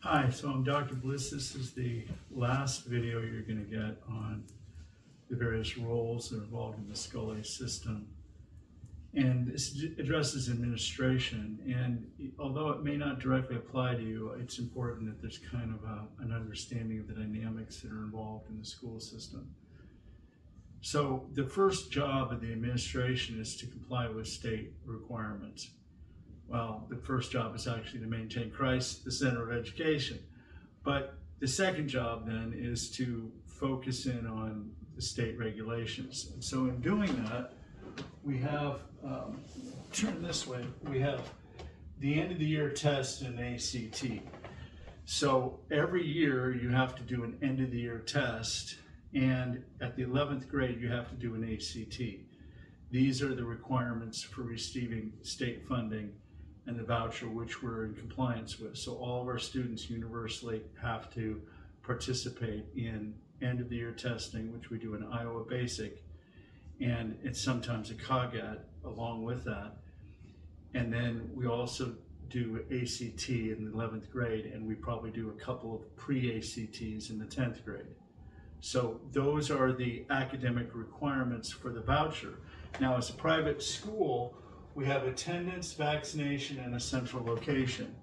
Hi, so I'm Dr. Bliss. This is the last video you're going to get on the various roles that are involved in the schole system. And this addresses administration. And although it may not directly apply to you, it's important that there's kind of an understanding of the dynamics that are involved in the school system. So the first job of the administration is to comply with state requirements. Well, the first job is actually to maintain Christ, the center of education. But the second job then is to focus in on the state regulations. And so in doing that, we have, turn this way, we have the end of the year test and ACT. So every year you have to do an end of the year test, and at the 11th grade you have to do an ACT. These are the requirements for receiving state funding and the voucher, which we're in compliance with. So all of our students universally have to participate in end of the year testing, which we do in Iowa Basic, and it's sometimes a COGAT along with that. And then we also do ACT in the 11th grade, and we probably do a couple of pre-ACTs in the 10th grade. So those are the academic requirements for the voucher. Now, as a private school, we have attendance, vaccination, and a central location.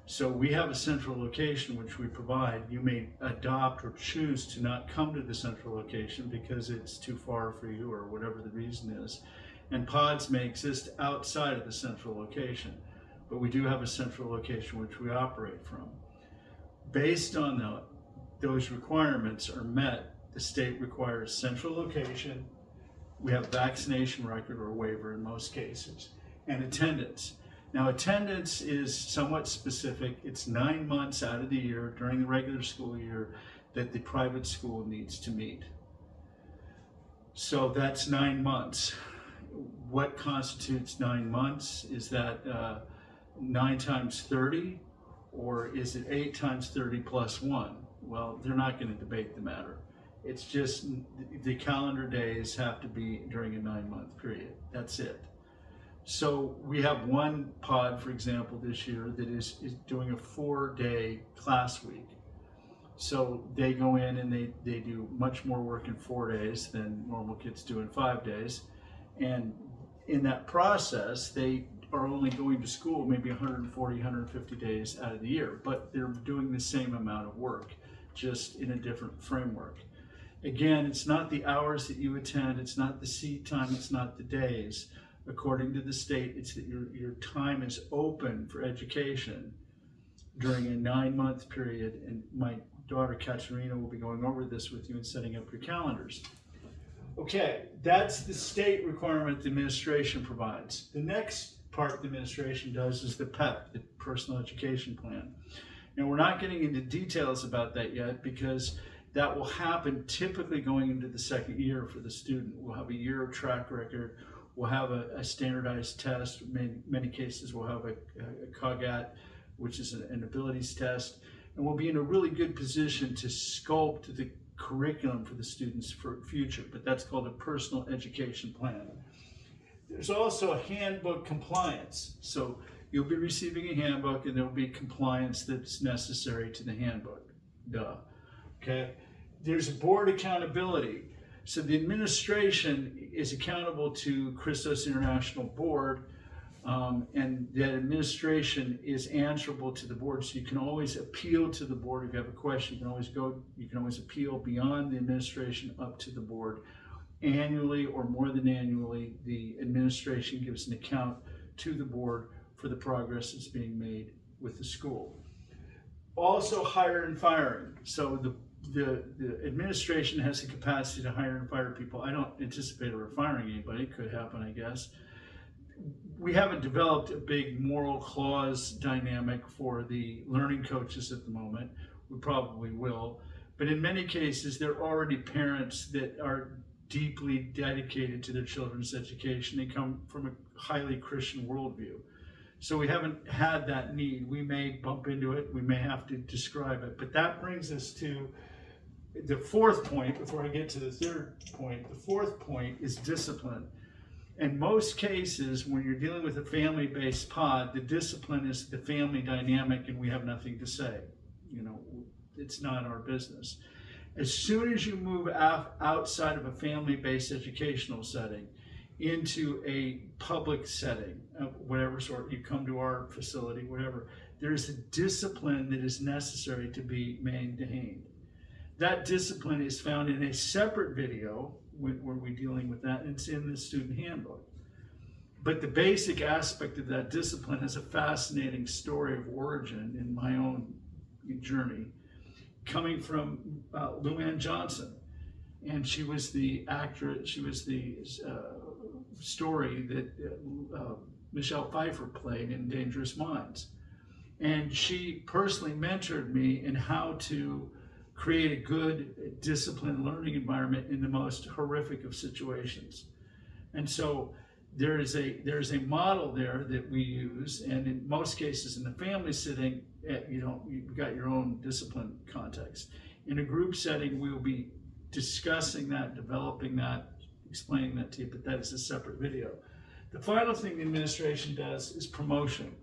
So we have a central location which we provide. You may adopt or choose to not come to the central location because it's too far for you or whatever the reason is. And pods may exist outside of the central location, but we do have a central location which we operate from. Based on those requirements are met, the state requires central location. We have vaccination record or waiver in most cases, and attendance. Now, attendance is somewhat specific. It's 9 months out of the year during the regular school year that the private school needs to meet. So that's 9 months. What constitutes 9 months? Is that 9 times 30, or is it 8 times 30 plus 1? Well, they're not going to debate the matter. It's just the calendar days have to be during a 9-month period. That's it. So we have one pod, for example, this year that is doing a 4-day class week. So they go in and they do much more work in 4 days than normal kids do in 5 days. And in that process, they are only going to school maybe 140, 150 days out of the year, but they're doing the same amount of work, just in a different framework. Again, it's not the hours that you attend, it's not the seat time, it's not the days. According to the state, it's that your time is open for education during a 9-month period, and my daughter Katerina will be going over this with you and setting up your calendars. Okay, that's the state requirement the administration provides. The next part the administration does is the PEP, the Personal Education Plan. Now, we're not getting into details about that yet because that will happen typically going into the second year for the student. We'll have a year of track record. We'll have a standardized test. In many cases, we'll have a COGAT, which is an abilities test. And we'll be in a really good position to sculpt the curriculum for the students for future, but that's called a personal education plan. There's also a handbook compliance. So you'll be receiving a handbook and there'll be compliance that's necessary to the handbook. Duh. Okay, there's board accountability. So the administration is accountable to Christos International Board, and that administration is answerable to the board. So you can always appeal to the board if you have a question. You can always appeal beyond the administration up to the board. Annually or more than annually, the administration gives an account to the board for the progress that's being made with the school. Also, hire and firing. So the administration has the capacity to hire and fire people. I don't anticipate ever firing anybody. It could happen, I guess. We haven't developed a big moral clause dynamic for the learning coaches at the moment. We probably will. But in many cases, there are already parents that are deeply dedicated to their children's education. They come from a highly Christian worldview. So we haven't had that need. We may bump into it. We may have to describe it. But that brings us to the fourth point, before I get to the third point. The fourth point is discipline. In most cases, when you're dealing with a family-based pod, the discipline is the family dynamic and we have nothing to say. it's not our business. As soon as you move outside of a family-based educational setting into a public setting of whatever sort, you come to our facility, whatever, there's a discipline that is necessary to be maintained. That discipline is found in a separate video where we're dealing with that, and it's in the student handbook. But the basic aspect of that discipline has a fascinating story of origin in my own journey, coming from Luann Johnson. And she was the actress, she was the story that Michelle Pfeiffer played in Dangerous Minds. And she personally mentored me in how to create a good, disciplined learning environment in the most horrific of situations. And so there is a model there that we use, and in most cases in the family setting, you've got your own discipline context. In a group setting, we'll be discussing that, developing that, explaining that to you, but that is a separate video. The final thing the administration does is promotion.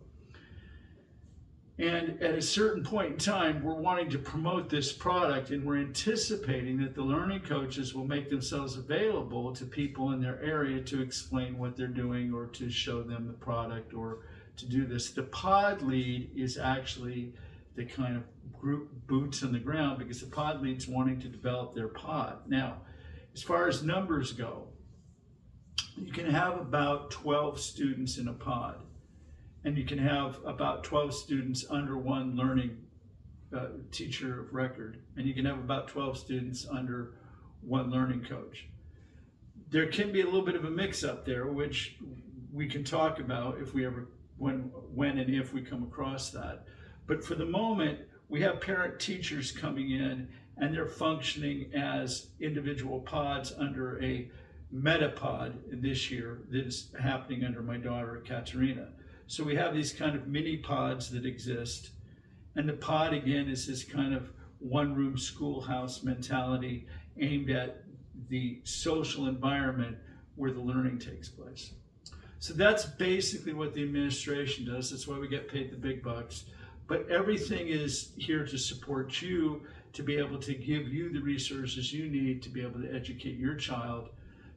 And at a certain point in time, we're wanting to promote this product, and we're anticipating that the learning coaches will make themselves available to people in their area to explain what they're doing or to show them the product or to do this. The pod lead is actually the kind of group boots on the ground, because the pod lead's wanting to develop their pod. Now, as far as numbers go, you can have about 12 students in a pod. And you can have about 12 students under one learning teacher of record. And you can have about 12 students under one learning coach. There can be a little bit of a mix up there, which we can talk about if we ever, when and if we come across that. But for the moment, we have parent teachers coming in, and they're functioning as individual pods under a metapod this year that is happening under my daughter, Katerina. So we have these kind of mini pods that exist. And the pod, again, is this kind of one-room schoolhouse mentality aimed at the social environment where the learning takes place. So that's basically what the administration does. That's why we get paid the big bucks. But everything is here to support you, to be able to give you the resources you need to be able to educate your child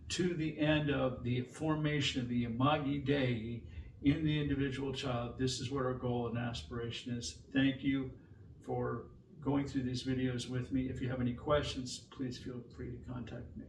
to the end of the formation of the imagi Dei in the individual child. This is what our goal and aspiration is. Thank you for going through these videos with me. If you have any questions, please feel free to contact me.